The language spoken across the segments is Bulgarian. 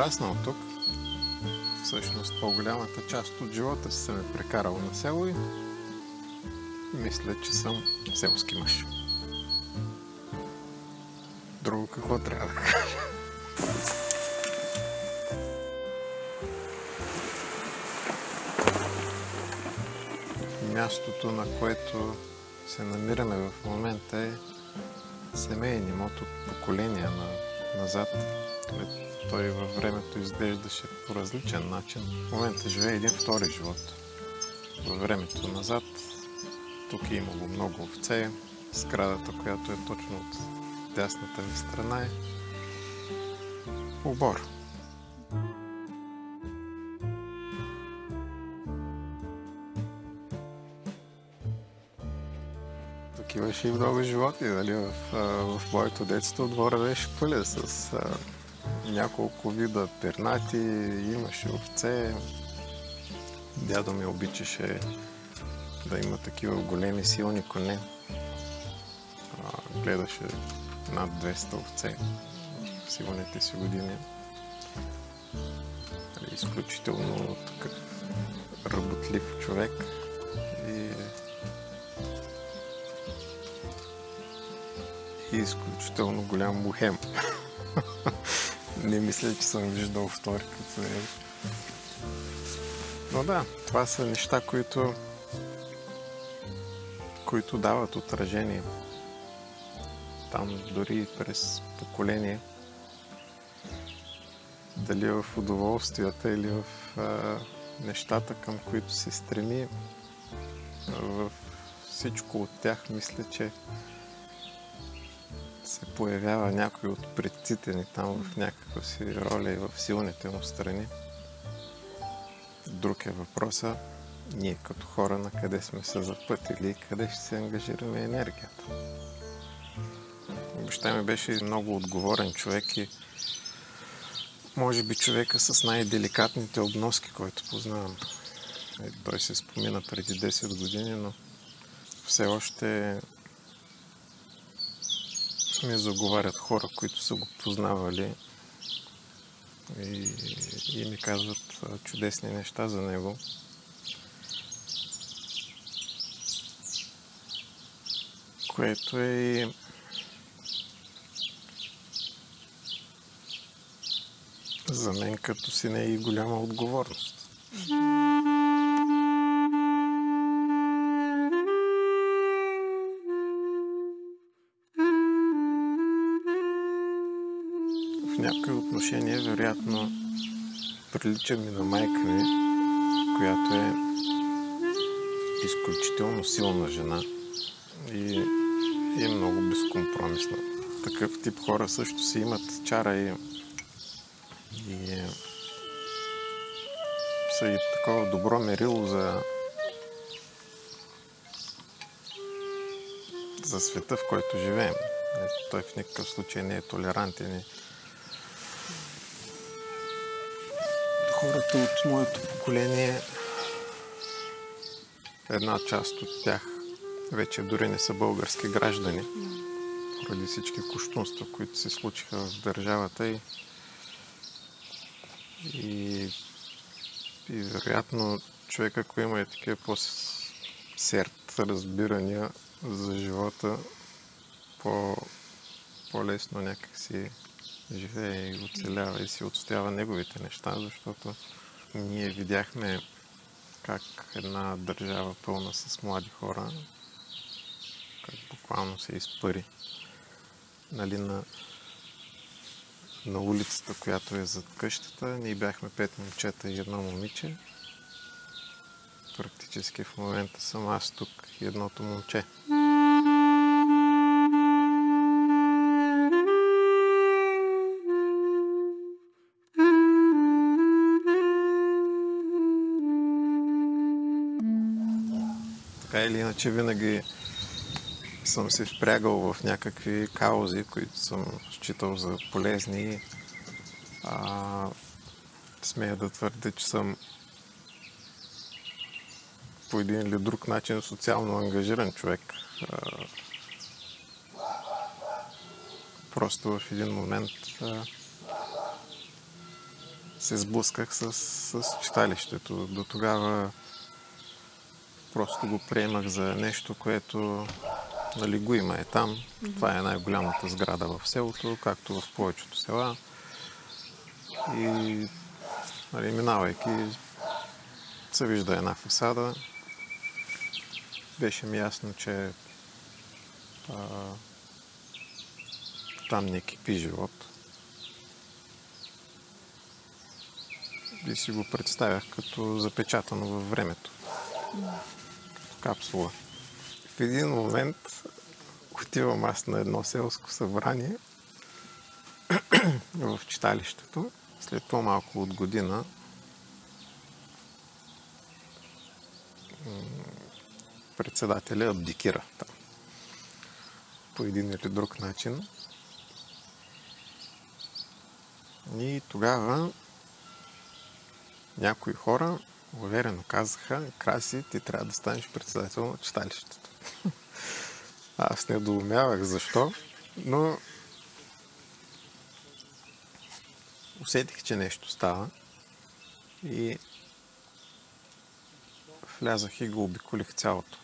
израснал тук. Всъщност по-голямата част от живота си съм е прекарал на село и мисля, че съм селски мъж. Друго какво трябва да кажа? Мястото, на което се намираме в момента, е семейен имот от поколения назад. Той във времето изглеждаше по различен начин. В момента живее един втори живот. Във времето назад тук е имало много овце. Сградата, която е точно от дясната ми страна, е обор. Тук имаше и много животни, нали? В моето детство двора беше пълен с няколко вида пернати, имаше овце. Дядо ми обичаше да има такива големи силни коне. Гледаше над 200 овце в силните си години. Изключително такъв работлив човек и изключително голям бухем. Не мисля, че съм виждал втори като него. Но да, това са неща, които дават отражение. Там дори през поколение. Дали в удоволствията или в нещата, към които се стреми, в всичко от тях мисля, че се появява някой от предците ни там в някаква си роля и в силните му страни. Друг е въпроса ние като хора на къде сме се запътили и къде ще се ангажираме енергията. Баща ми беше много отговорен човек и може би човека с най-деликатните обноски, който познавам. Той се спомина преди 10 години, но все още ми заговарят хора, които са го познавали и ми казват чудесни неща за него. Което е и за мен като си не е и голяма отговорност. В някои отношения, вероятно, прилича ми на майка ми, която е изключително силна жена и е много безкомпромисна. Такъв тип хора също си имат чара и са и такова добро мерило за света, в който живеем. Той в никакъв случай не е толерантен. Хората от моето поколение, една част от тях вече дори не са български граждани, поради всички кощунства, които се случиха в държавата и вероятно човек, ако има и такива по-серд разбирания за живота, по-лесно някак си живее и оцелява и си отстоява неговите неща, защото ние видяхме как една държава пълна с млади хора, как буквално се изпари, нали, на улицата, която е зад къщата. Ние бяхме 5 момчета и едно момиче. Практически в момента съм аз тук и едното момче. Така или иначе винаги съм се впрягал в някакви каузи, които съм считал за полезни. Смея да твърдя, че съм по един или друг начин социално ангажиран човек. Просто в един момент се сблъсках с читалището. До тогава просто го приемах за нещо, което нали, го има е там. Това е най-голямата сграда в селото, както в повечето села. И нали, минавайки се вижда една фасада. Беше ми ясно, че там не кипи живот. И си го представях като запечатано във времето. Като капсула. В един момент отивам аз на едно селско събрание в читалището. След по-малко от година председателя абдикира там. По един или друг начин. И тогава някои хора уверено казаха: Краси, ти трябва да станеш председател на читалището. Аз недоумявах защо, но усетих, че нещо става и влязах и го обиколих цялото.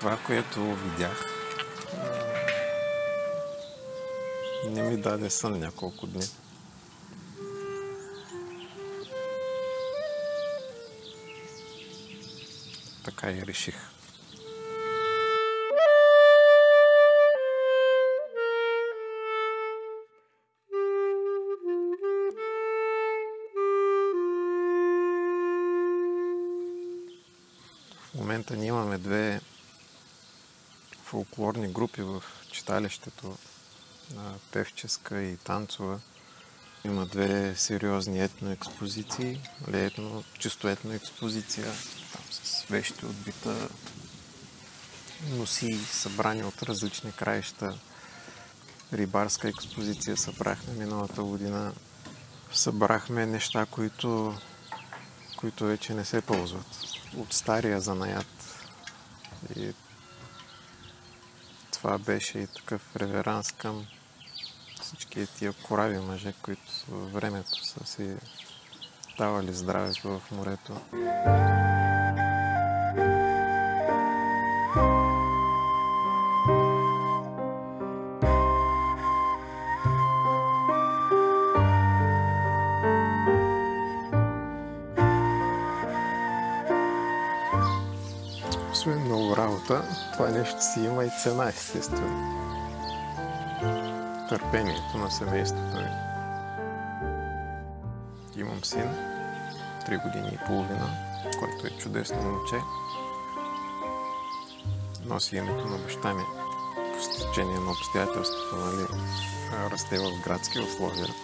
Това, което видях, не ми даде сън няколко дни. Така и реших. В момента ние имаме две фолклорни групи в читалището, певческа и танцова. Има две сериозни етноекспозиции, чисто етноекспозиция, там с вещи от бита, носи събрани от различни краища. Рибарска експозиция събрахме миналата година. Събрахме неща, които вече не се ползват. От стария занаят. И това беше и такъв реверанс към всички тия корави мъже, които във времето са си давали здравето в морето. Освен много работа, това нещо си има и цена, естествено. Търпението на семейството ми. Имам син, 3 години и половина, който е чудесно момче. Носи името на баща ми. По стечение на обстоятелството, нали, расте в градски условия.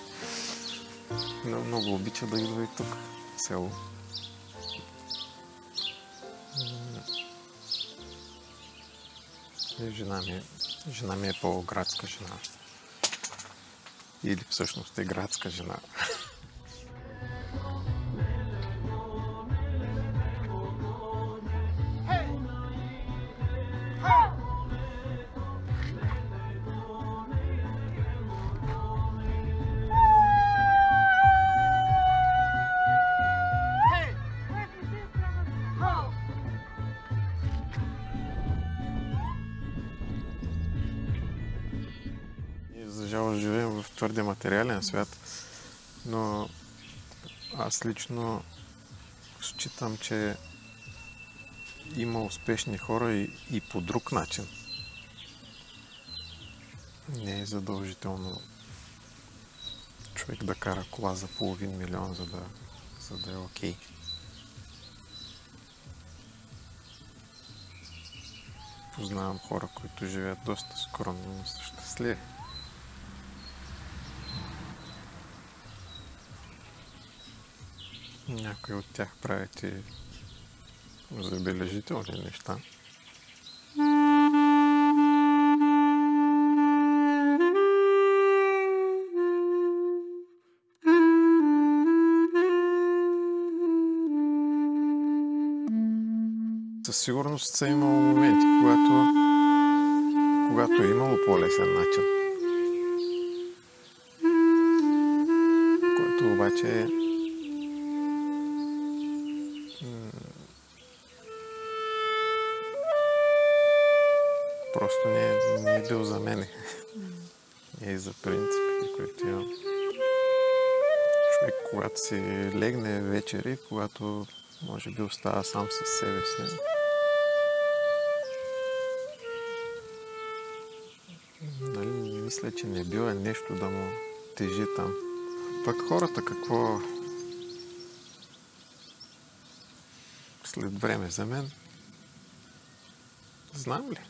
Но много обича да идва и тук, в село. Жена ми е по-градска жена. Или всъщност е градска жена. За жалост живеем в твърде материален свят, но аз лично считам, че има успешни хора и по друг начин. Не е задължително човек да кара кола за половин милион, за да е окей. Познавам хора, които живеят доста скромно, но са щастливи. Някои от тях правят и забележителни неща. Със сигурност са имало моменти, когато е имало по-лесен начин. Който обаче просто не е бил за мене. Не е за принципите, които имам. Човек, когато си легне вечери, когато може би остава сам със себе си, мисля, че не било нещо да му тежи там. Пък хората какво след време за мен, знам ли?